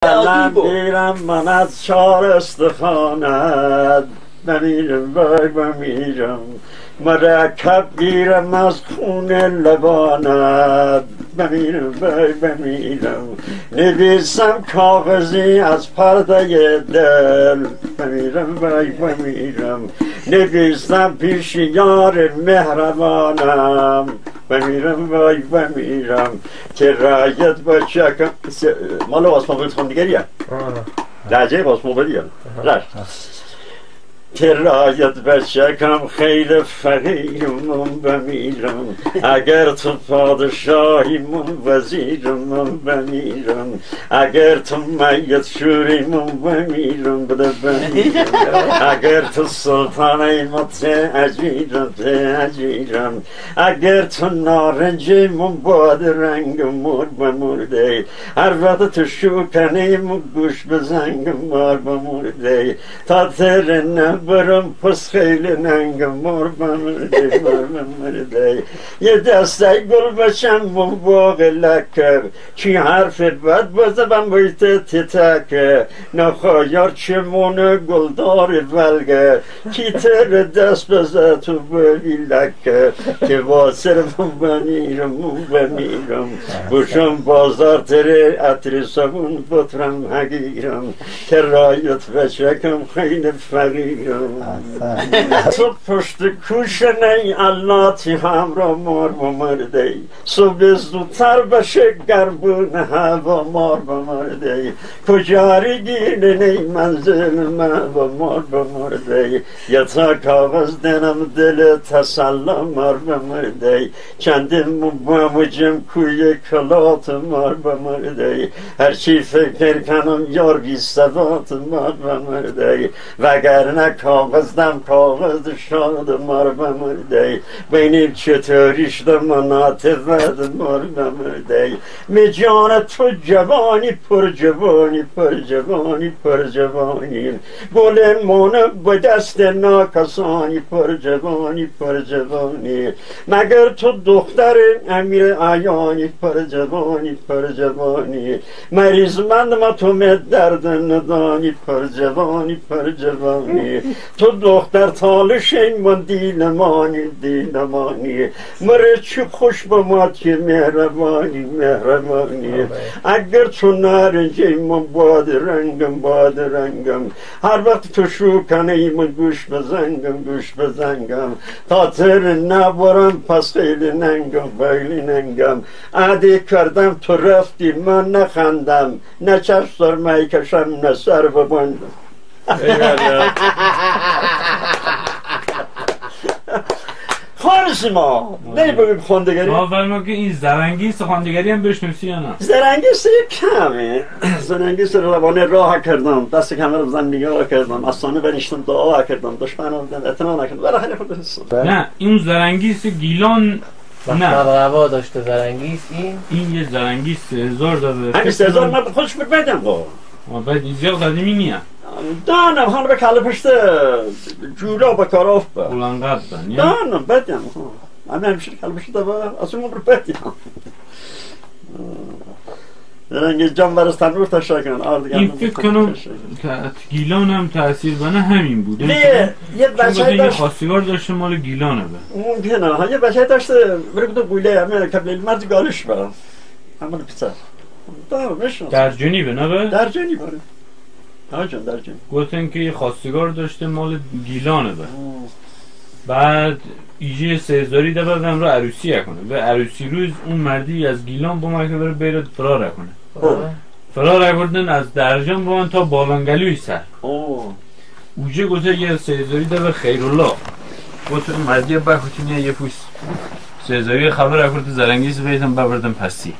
من میرم من از چار استخانت بمیرم وای بمیرم مرکب گیرم از خون لبانت بمیرم وای بمیرم نویسم کاغذی از پرده دل بمیرم وای بمیرم نویسم پیش یار مهربانم بمیرم وای بمیرم که رایت با چکم مال آسمان خوندگریه درجه آسمان که رایت بچکم خیلی فقیرم بمیرم اگر تو پادشاهی من وزیرم من بمیرم اگر تو میت شوری من بمیرم بده بمیرم اگر تو سلطانه مت اجیرم اگر تو نارنجی من باد رنگ مور بمورده هر وقت تو شوکنی من گوش بزنگ مار بمورده تا تر برم پس خیلی ننگ مار بمرده یه دسته گل بچم من باغ لکر چی حرف بد بزبم باید تتک نخواهیار چمون گلدار بلگه کی تر دست بزه تو بلی لکر که واسر من بمیرم بوشم بازار تره عطر سبون بطرم هگیرم که رایت بچکم خیلی فقیرم تو پشت کوشنه الله تی همراه مار بمرده صبح زودتر بشه گربون هوا مار بمرده کجاری گیرنه منزل من با مار بمرده یا تا کاغذ دنم دل تسلا مار بمرده چندین مجم کوی کلات مار بمرده هرچی فکر کنم یار بی صدات مار بمرده وگرنه کاغذدم کاغذ شاد مار بمرده بینیم چطوری شده مناطفت مار بمرده می جان تو جوانی پر جوانی گل مونه به دست ناکسانی پر جوانی مگر تو دختر امیر عیانی پر جوانی مریضمند ما تو درد ندانی پر جوانی تو دختر تالش این من دیلمانی مره چه خوش با ما که مهربانی اگر تو نارنجی من باد رنگم هر وقت تو شوکنه من گوش بزنگم تا تر نبارم پس خیلی ننگم عادی کردم تو رفتی من نخندم نه چشم سر می کشم نه سر ببندم خالصی ما نمیبگیم خواندگری ما فرما که این زرنگیست خواندگری هم بشنوسی یا نه؟ زرنگیست کمه زرنگیست روانه راه کردم دست کمه رو بزن نگاه کردم اصانه بنشتم دعا کردم دشمن رو بدن اعتنا نکردم برای خیلی خود حسن نه این زرنگیست گیلان نه روا داشته زرنگیست این یه زرنگیست 1000 داده همین 3000 من خودش بدم ما باید زیاد قدیمی نیه دانم هانو به کله پشته جورا با کاراف با اولانقدر بن دانم بدم همه همیشه کله پشته با اصلا من رو بدم درنگی جان برست تنور تشکر کن این فکر کنم گیلان هم تأثیر بنا همین بود یه بچه داشت داشت خواستگار داشته مال گیلانه به ممکنه یه بچه داشته بره بودو گوله همه کبلیل مرد گالش برم همون پیتر در جنیبه نه به؟ در جنیبه آجان در جنیبه گفتن که یه خواستگار داشته مال گیلانه به بعد ایجه 3000 ده بدم رو عروسی کنه به عروسی روز اون مردی از گیلان با مکه بره بیرد فرار کنه فرار کردن از درجان با تا بالانگلوی سر اوجه گفته یه 3000 ده به خیرالله گفته اون مردی بخوتینه یه پوست 3000 خبر کرده زرنگیز بیتم ببردم پسی